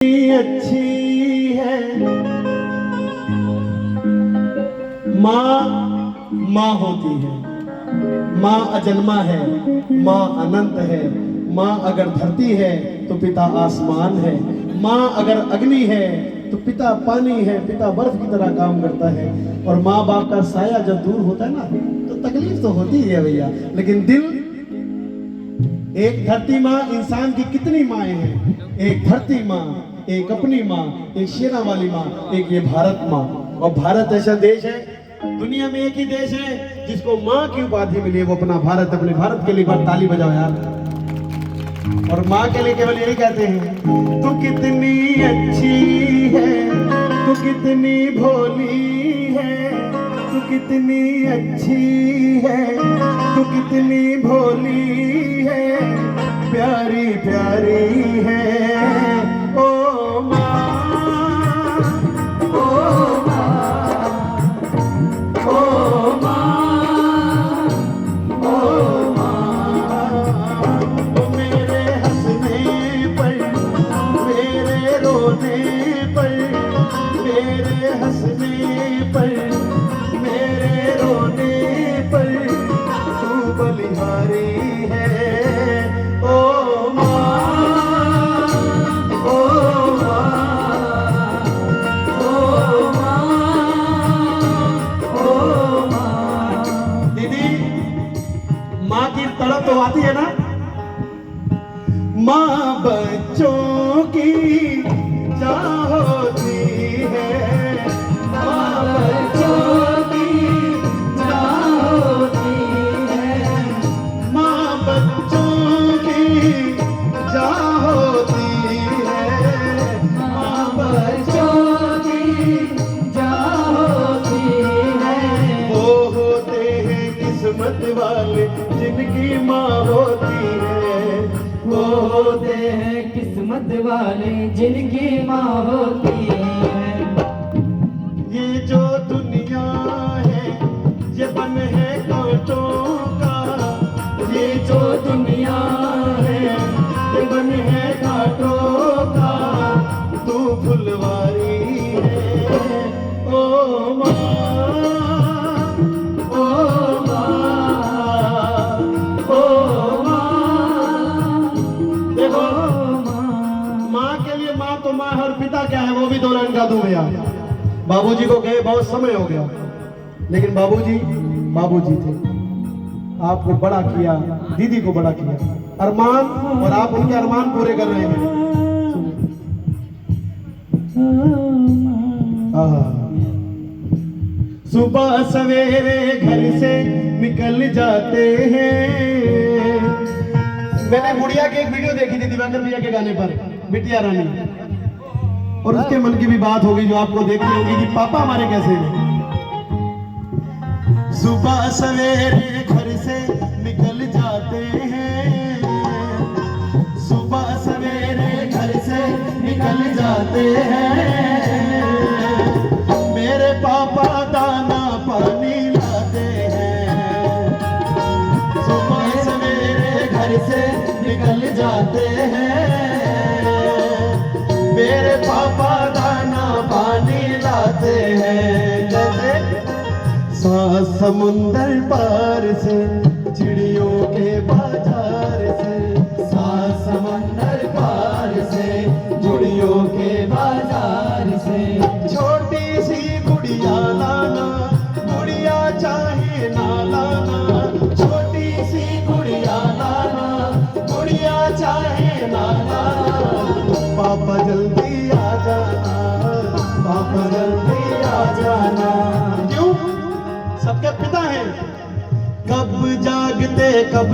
अच्छी है माँ, माँ होती है। माँ अजन्मा है, माँ अनंत है। माँ अगर धरती है तो पिता आसमान है। माँ अगर अग्नि है तो पिता पानी है। पिता बर्फ की तरह काम करता है। और माँ बाप का साया जब दूर होता है ना तो तकलीफ तो होती है भैया, लेकिन दिल। एक धरती माँ, इंसान की कितनी माएँ हैं? एक धरती माँ, एक अपनी माँ, एक शेरा वाली माँ, एक ये भारत माँ। और भारत ऐसा देश है, दुनिया में एक ही देश है जिसको माँ की उपाधि मिली है, वो अपना भारत। अपने भारत के लिए एक बार ताली बजाओ यार। और माँ के लिए केवल यही कहते हैं, तू कितनी अच्छी है, तू कितनी भोली है, तू कितनी अच्छी है, तू कितनी भोली है, प्यारी प्यारी है ओ माँ, ओ माँ, ओ माँ, ओ माँ। मेरे हंसने पर, मेरे रोने पर, मेरे हंसने पर, मेरे रोने पर तू बलिहारी है ओ माँ, ओ माँ, ओ माँ, ओ माँ। दीदी, माँ की तड़प तो आती है ना? माँ बच्चों की चाह होती है, माँ बच्चों की चाह होती है, माँ बच्चों की चाह होती है, माँ बच्चों की चाह होती है। वो होते हैं किस्मत वाले जिनकी माँ होती है, वो होते हैं किस्मत वाले जिनकी माँ होती है। ये जो दुनिया है ये बन है कांटों का, ये जो दुनिया है ये बन है कांटों का, तू फुलवारी है ओ माँ, ओ माँ, ओ माँ। देखो, माँ के लिए माँ तो माँ, हर पिता क्या है वो भी दो लाइन गा दूं भैया। बाबूजी को गए बहुत समय हो गया, लेकिन बाबूजी बाबूजी थे। आपको बड़ा किया, दीदी को बड़ा किया, अरमान, और आप उनके अरमान पूरे कर रहे हैं। सुबह सवेरे घर से निकल जाते हैं। मैंने गुड़िया की एक वीडियो देखी थी दिवाकर भैया के गाने पर, बिटिया रानी, और उसके मन की भी बात होगी जो आपको देखनी होगी कि पापा हमारे कैसे हैं। सुबह सवेरे घर से निकल जाते हैं, सुबह सवेरे घर से निकल जाते हैं, मेरे पापा दाना पानी लाते हैं। सुबह सवेरे घर से निकल जाते हैं, मेरे पापा दाना पानी लाते हैं। जैसे समुंदर पार से चिड़ियों के बाजार से, समंदर पार से चिड़ियों के बाजार से, छोटी सी गुड़िया लाना, गुड़िया चाहे ना लाना, छोटी सी गुड़िया लाना, गुड़िया चाहे ना लाना, पापा जल्दी आ जाना, पापा जल्दी आ जाना। क्यों? सबके पिता हैं। कब जागते कब